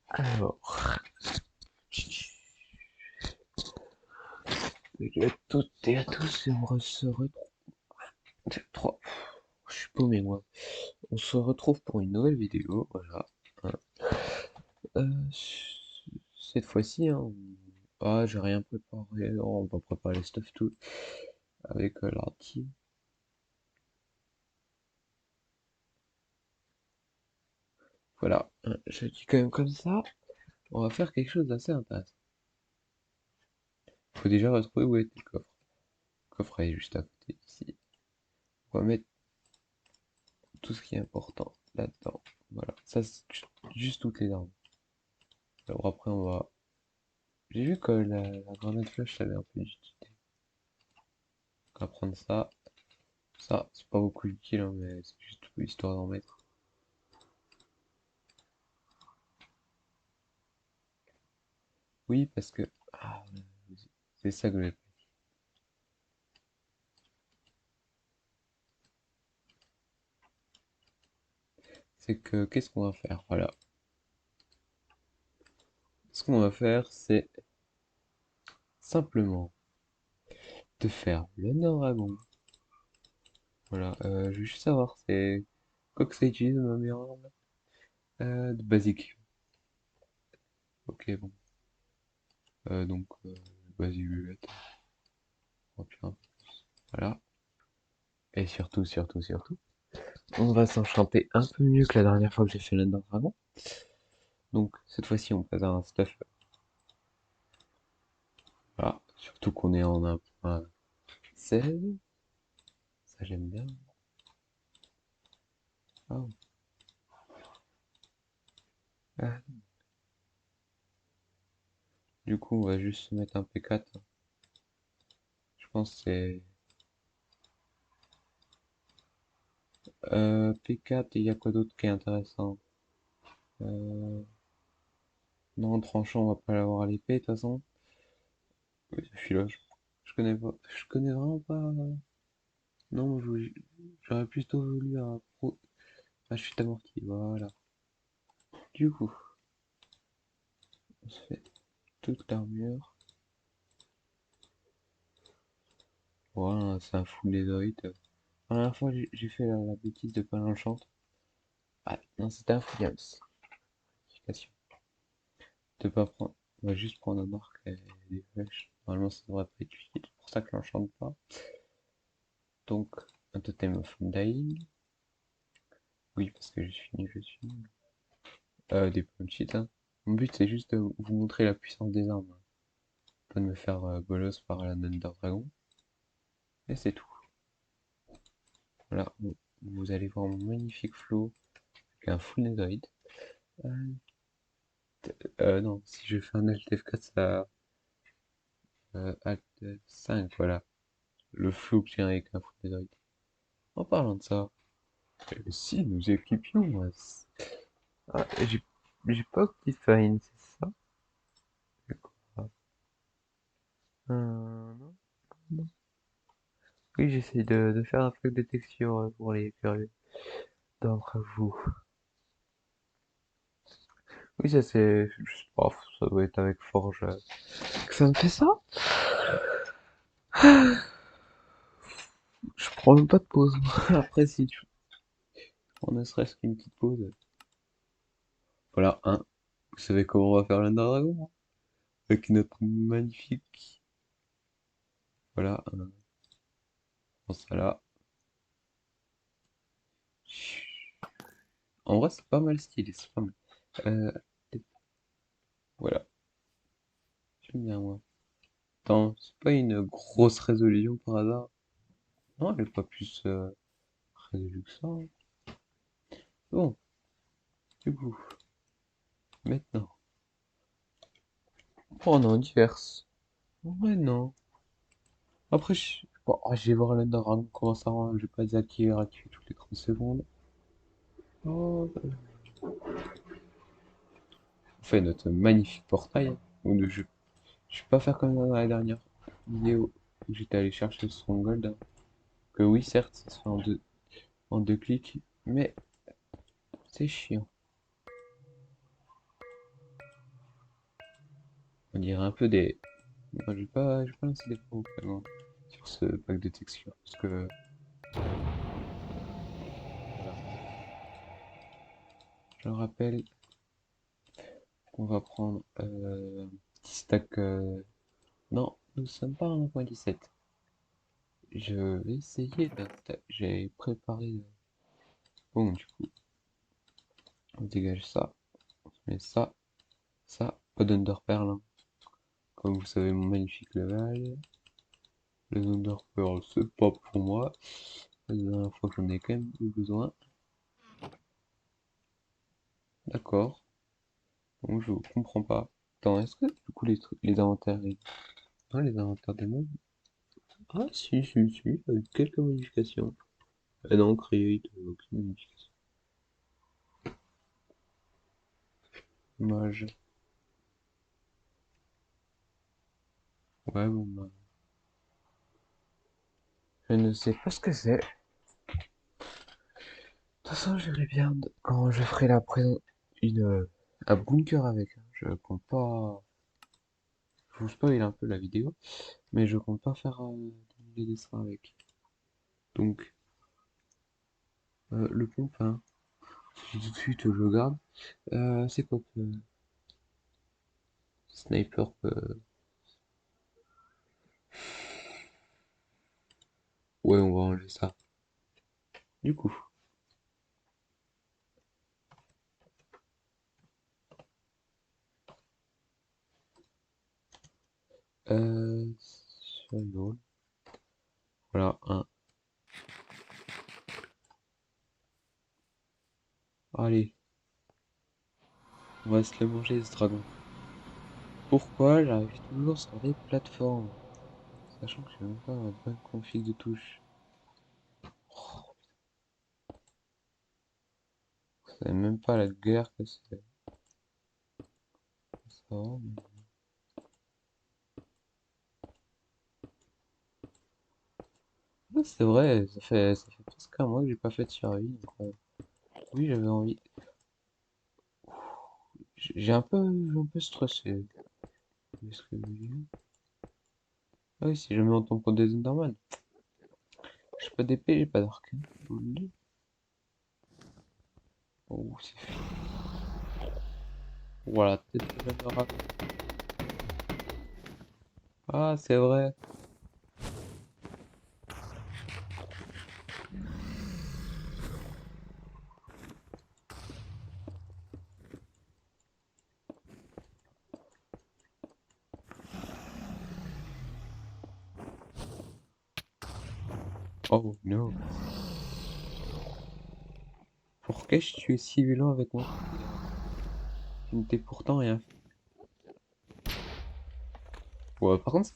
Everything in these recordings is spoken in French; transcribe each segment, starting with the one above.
Alors, salut à toutes et à tous, et on se retrouve. Trois. Je suis paumé, moi. On se retrouve pour une nouvelle vidéo, voilà. Hein. Cette fois-ci, hein, j'ai rien préparé. Oh, on va préparer les stuff tout avec l'ordi. Voilà, hein, je dis quand même comme ça. On va faire quelque chose d'assez intéressant. Faut déjà retrouver où est le coffre. Le coffre est juste à côté ici. On va mettre tout ce qui est important là-dedans. Voilà, ça c'est juste toutes les armes. Alors après on va. J'ai vu que la grenade flash avait un peu d'utilité. On va prendre ça. Ça, c'est pas beaucoup utile, hein, mais c'est juste histoire d'en mettre. Oui, parce que. Ah, c'est ça que j'ai. C'est que, qu'est-ce qu'on va faire? Voilà. Ce qu'on va faire, c'est simplement de faire le Noragon. Voilà, je veux juste savoir, c'est quoi que ça utilise ma meilleure arme? De basique. Ok, bon. Donc, basique, bullet. Voilà. Et surtout, on va s'enchanter un peu mieux que la dernière fois que j'ai fait l'Ender Dragon. Donc, cette fois-ci, on passe à un stuff. Voilà. Surtout qu'on est en 1.16. Ça, j'aime bien. Ah. Ah. Du coup, on va juste se mettre un P4. Je pense que c'est P4 et il y a quoi d'autre qui est intéressant? Euh, non, tranchant, on va pas l'avoir à l'épée de toute façon. Oui, celui-là, je connais pas. Je connais vraiment pas. Non, j'aurais plutôt voulu un pro. Ah, je suis amorti, voilà. Du coup, on se fait toute l'armure. Voilà, c'est un full désorite. La dernière fois, j'ai fait la bêtise de pas l'enchant. Ah, non, c'était un full diams. Modification. De pas prendre. On va juste prendre un arc et des flèches. Normalement, ça devrait pas être utile. C'est pour ça que l'enchante pas. Donc, un totem of undying. Oui, parce que je suis nul, je suis nul. Des punch hein. Mon but, c'est juste de vous montrer la puissance des armes. Pas de me faire bolos par la Thunder Dragon. Et c'est tout. Voilà, vous allez voir mon magnifique flow avec un full netherite. Euh, non, si je fais un Alt F4, ça. Alt F5, voilà. Le flow que j'ai avec un full netherite. En parlant de ça, si nous équipions. Ah, j'ai pas Optifine, c'est ça? C'est quoi? Non, non. Oui, j'essaie de faire un truc de texture pour les curieux d'entre vous. Oui, ça c'est. Je sais pas, ça doit être avec Forge que ça me fait ça. Je prends même pas de pause. Après, si tu prends ne serait-ce qu'une petite pause. Voilà, hein. Vous savez comment on va faire l'Ender Dragon, hein, avec notre magnifique. Voilà, on ça là. En vrai, c'est pas mal stylé, c'est pas mal. Euh, voilà, j'aime bien moi. Attends, c'est pas une grosse résolution par hasard? Non, elle est pas plus résolue que ça, hein. Bon, du coup, maintenant, on en diverses. Ouais, non. Après, bon, je vais voir l'Underground, comment ça rend. Je vais pas désactiver et réactiver toutes les 30 secondes. Oh, on fait notre magnifique portail. Je vais pas faire comme dans la dernière vidéo où j'étais allé chercher le Stronghold, hein. Que oui, certes, ça se fait en deux clics, mais c'est chiant. On dirait un peu des... Moi, je vais pas lancer des points vraiment sur ce pack de textures, parce que... Voilà. Je rappelle qu'on va prendre un petit stack... Non, nous sommes pas à 1.17. Je vais essayer J'ai préparé... Bon, du coup, on dégage ça. On met ça. Ça, pas d'Underpearl, hein. Comme vous savez, mon magnifique level. Les Underpearl, c'est pas pour moi. La dernière fois que j'en ai quand même eu besoin. D'accord. Donc je comprends pas. Attends, est-ce que du coup les inventaires... Non, les inventaires des mobs... Ah si, avec quelques modifications. Ah non, Create, aucune modification. Dommage. Ouais, bon bah... Je ne sais pas ce que c'est. De toute façon, je verrai bien quand je ferai un bunker avec. Je compte pas... Je vous spoil un peu la vidéo, mais je compte pas faire des dessins avec. Donc, le pompe, hein. Si tout de suite je garde. C'est quoi que... Sniper, ouais, on va enlever ça. Du coup, sur une drôle. Voilà, un. Allez, on va se le manger ce dragon. Pourquoi j'arrive toujours sur des plateformes? Sachant que j'ai même pas un bonne config de touche. Oh, c'est même pas la guerre que c'est. Ça va, mais... Ouais, c'est vrai, ça fait presque un mois que j'ai pas fait de survie. Donc, oui, j'avais envie. J'ai un peu stressé. Est-ce que... Ah oui, si jamais on tombe contre des Enderman. J'ai pas d'épée, j'ai pas d'arc. Oh, c'est fait. Voilà, peut-être que je me rappelle. Ah, c'est vrai. Oh non. Pourquoi tu es si violent avec moi? Tu ne t'es pourtant rien fait. Ouais, par contre,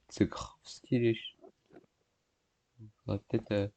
c'est grave stylé. Faudrait peut-être...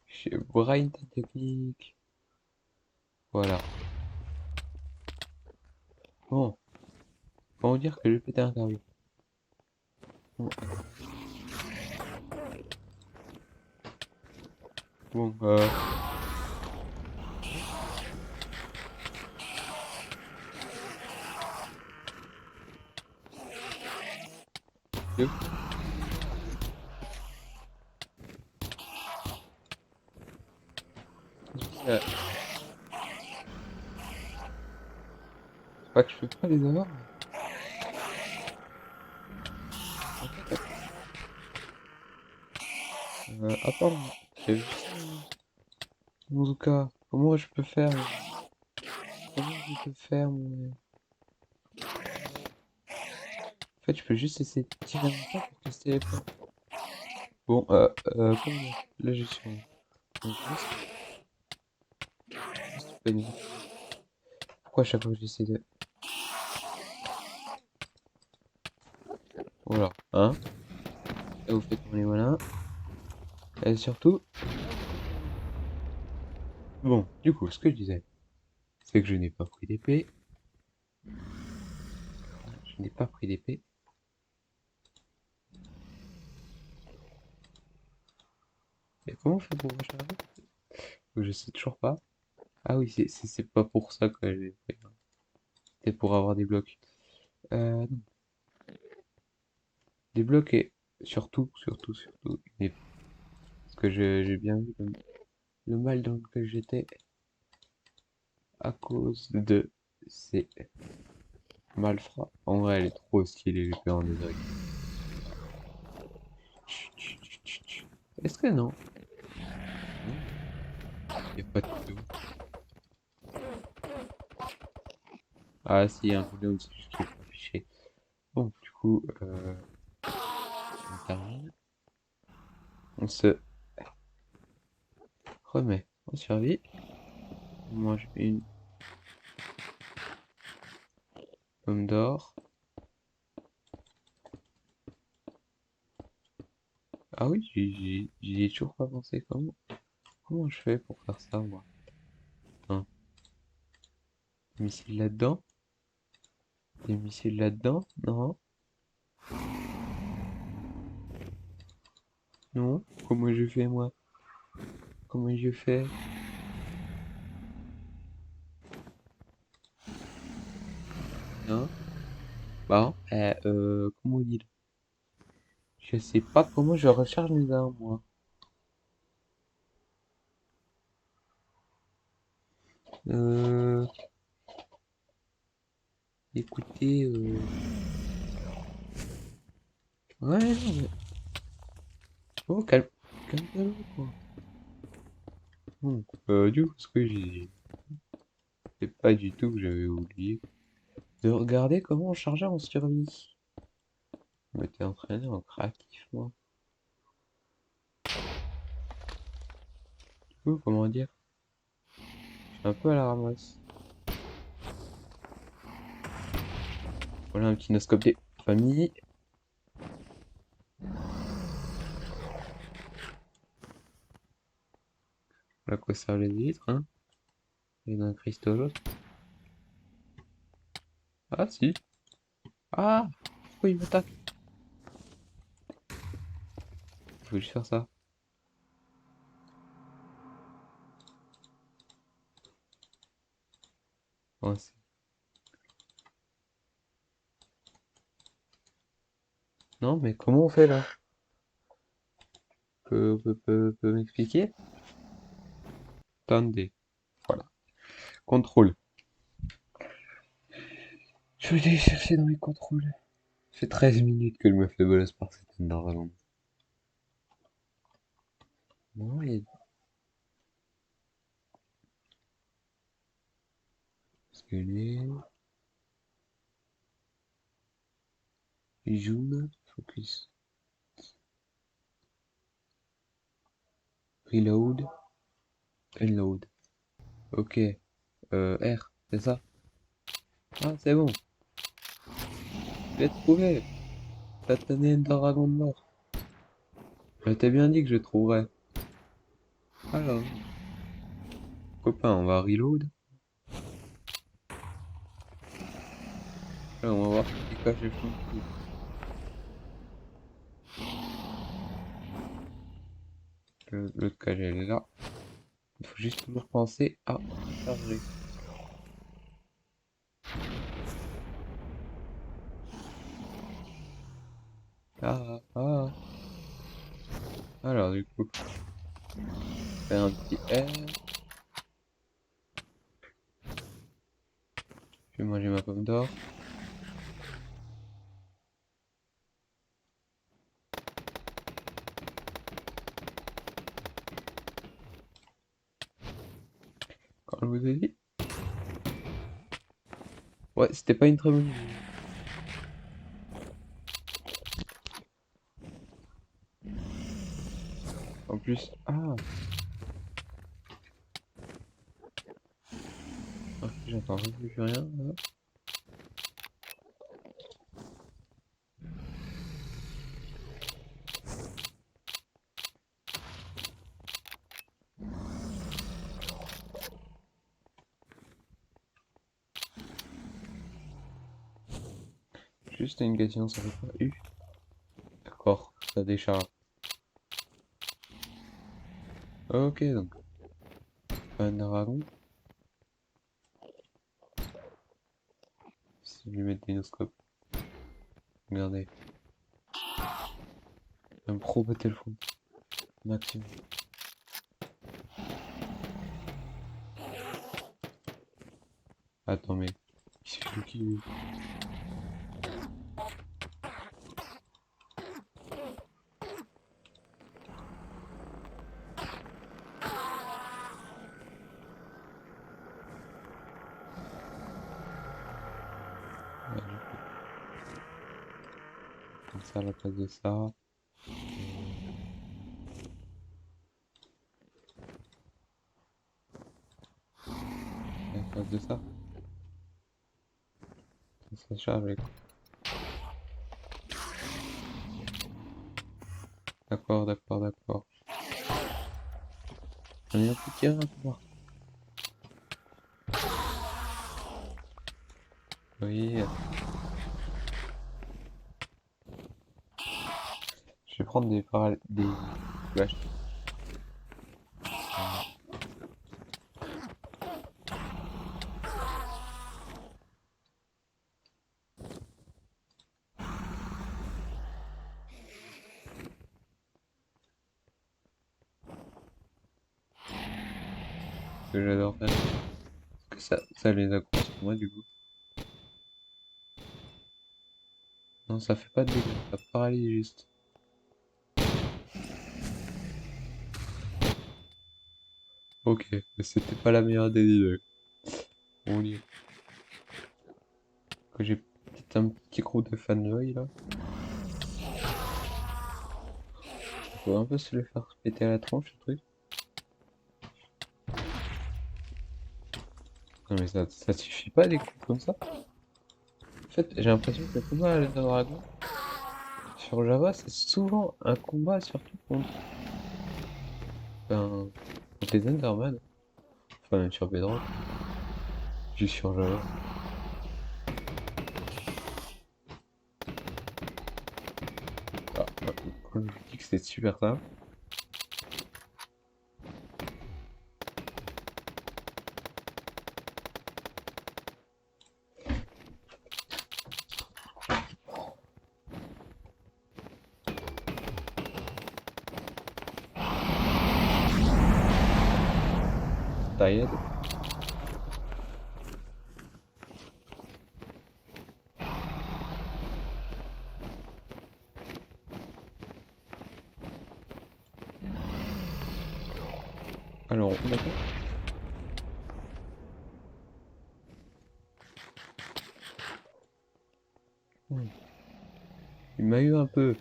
Chez Brain ta technique. Voilà. Bon, comment dire que je pété un câble. Bon, bon, deux. C'est pas que je peux pas les avoir, mais... En fait, attends, j'ai vu ça, Mozuka. Comment je peux faire, En fait, je peux juste essayer de tirer mon temps pour tester les points. Bon, comment dire? Là, je suis en grosse peine. Pourquoi à chaque fois que j'essaie de... Voilà, hein? Là, vous faites tourner, voilà. Et surtout... Bon, du coup, ce que je disais, c'est que je n'ai pas pris d'épée. Je n'ai pas pris d'épée. Et comment on fait pour recharger? Je sais toujours pas. Ah oui, c'est pas pour ça que j'ai fait. C'était pour avoir des blocs. Non. Des blocs et surtout. Parce que j'ai bien vu le mal dans lequel j'étais à cause de ces malfrats. En vrai, elle est trop stylée, l'épée en netherite. Est-ce que non? Y a pas de couteau. Ah si, un cooldown, c'est juste qu'il est pas affiché. Bon, du coup, on termine. On se remet en survie. On mange une pomme d'or. Ah oui, j'y ai toujours pas pensé. Comment je fais pour faire ça, moi? Hein, des missiles là-dedans? Des missiles là-dedans? Non? Non? Comment je fais, moi? Comment je fais? Non? Bon, comment on dit là? Je sais pas comment je recharge mes armes, moi. Euh, écoutez, ouais, non, mais... Oh, calme-toi, quoi. Bon, du coup, ce que j'ai... C'est pas du tout que j'avais oublié de regarder comment on chargeait en survie. Je m'étais entraîné en craquif, moi. Du coup, comment dire? Je suis un peu à la ramasse. Voilà un petit noscope des familles. Voilà quoi servent les huîtres, hein. Et d'un cristaux. Ah, si. Ah! Pourquoi il m'attaque? Je juste faire ça. Ouais, non, mais comment on fait là? Peut m'expliquer? Attendez. Voilà. Contrôle. Je vais aller chercher dans les contrôles. Ça fait 13 minutes que je me fais bolasse par cette Dragon. Non, il y a... Scaler. Zoom. Focus. Reload. Unload. Ok. R, c'est ça? Ah, c'est bon. Je l'ai trouvé. Satané Dragon de mort. Je t'ai bien dit que je trouverais. Alors, copain, on va reload. Alors, on va voir ce qui cache le fond. L'autre cage, elle est là. Il faut juste toujours penser à charger. Ah, ah. Alors, du coup, faire un petit R. Je vais manger ma pomme d'or. Quand je vous ai dit. Ouais, c'était pas une très bonne idée. En plus, ok, j'entends plus rien. Là. Juste une question, ça fait pas U. D'accord, ça décharge. Ok, donc un dragon. Si je lui mets le dinoscope. Regardez. Un pro téléphone. Maximum. Attends, mais. Il se fait qui lui? Ouais, comme ça à la place de ça. À la place de ça. Ça charge quoi. D'accord, d'accord, d'accord. J'en ai un peu tiré un peu partout. Oui. Je vais prendre des flashs. Ce que j'adore faire. Parce que ça les accroche sur moi du coup. Non, ça fait pas de dégâts, ça paralyse juste. Ok, mais c'était pas la meilleure des idées. On y est. Que j'ai peut-être un petit groupe de fanboy là. Faut un peu se le faire péter à la tronche le truc. Non mais ça suffit pas des coups comme ça. En fait, j'ai l'impression que le combat à l'Ender Dragon sur Java, c'est souvent un combat surtout ben, contre les Enderman. Enfin, même sur Bedrock, juste sur Java. Ah, quand je dis que c'est super simple. Taillade. Alors, on a quoi? Hmm. Il m'a eu un peu,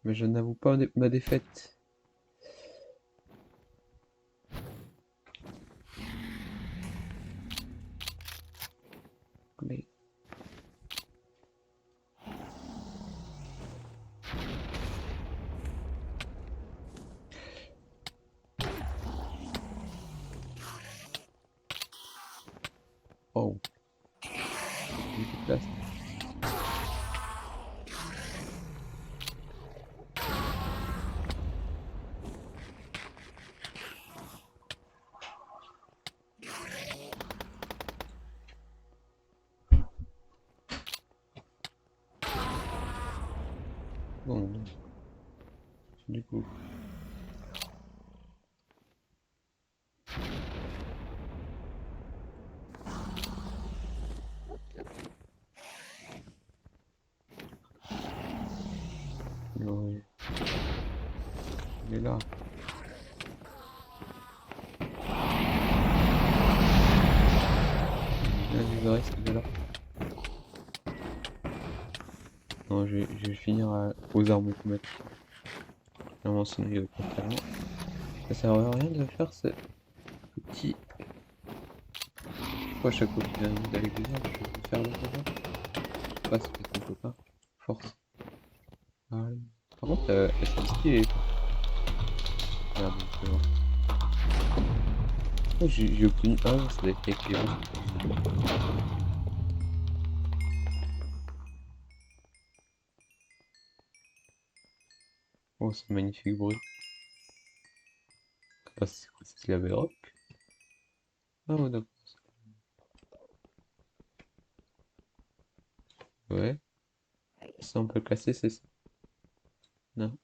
mais je n'avoue pas ma défaite. Mais... Oh, beaucoup de place. Oh non, du coup. Non, il est là. Là, je verrai ce de là. Non, je vais finir aux armes automatiques. Clairement, sinon il va pas faire. Ça sert à rien de faire ce petit. Pourquoi chaque fois qu'il y a un vide avec des armes, je peux faire le combat? Je sais pas, c'est peut-être qu'on peut pas. Force. Voilà. Par contre, SSD est. Merde, je vais voir. Oh, j'ai obtenu un, ça doit être avec les bons. Oh, c'est magnifique bruit. Ah, c'est quoi, c'est la rock? Ah ouais, d'accord. Ouais. Ça, on peut le casser, c'est ça? Non?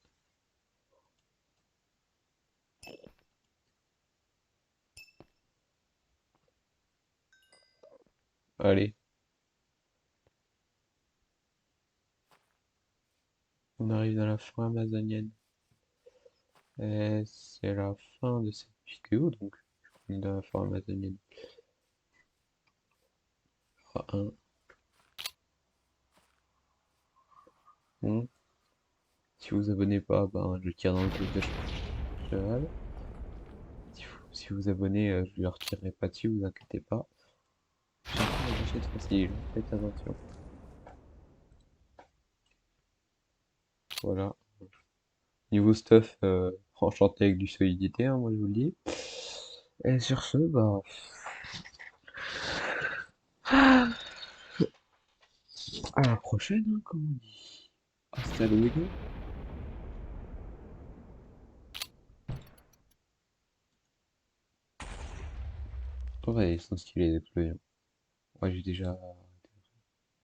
Allez, on arrive dans la forêt amazonienne. C'est la fin de cette vidéo, donc on est dans la forêt amazonienne. Ah, bon. Si vous vous abonnez pas, ben, je tire dans le dos de cheval. Si vous vous abonnez, je ne retirerai pas dessus, vous inquiétez pas. J'ai encore une gâchette facile, faites attention. Voilà. Niveau stuff, enchanté avec du solidité, hein, moi je vous le dis. Et sur ce, bah, à la prochaine, hein, comme on dit. Hasta luego. Ouais, ils sont stylés les explosions. Moi j'ai déjà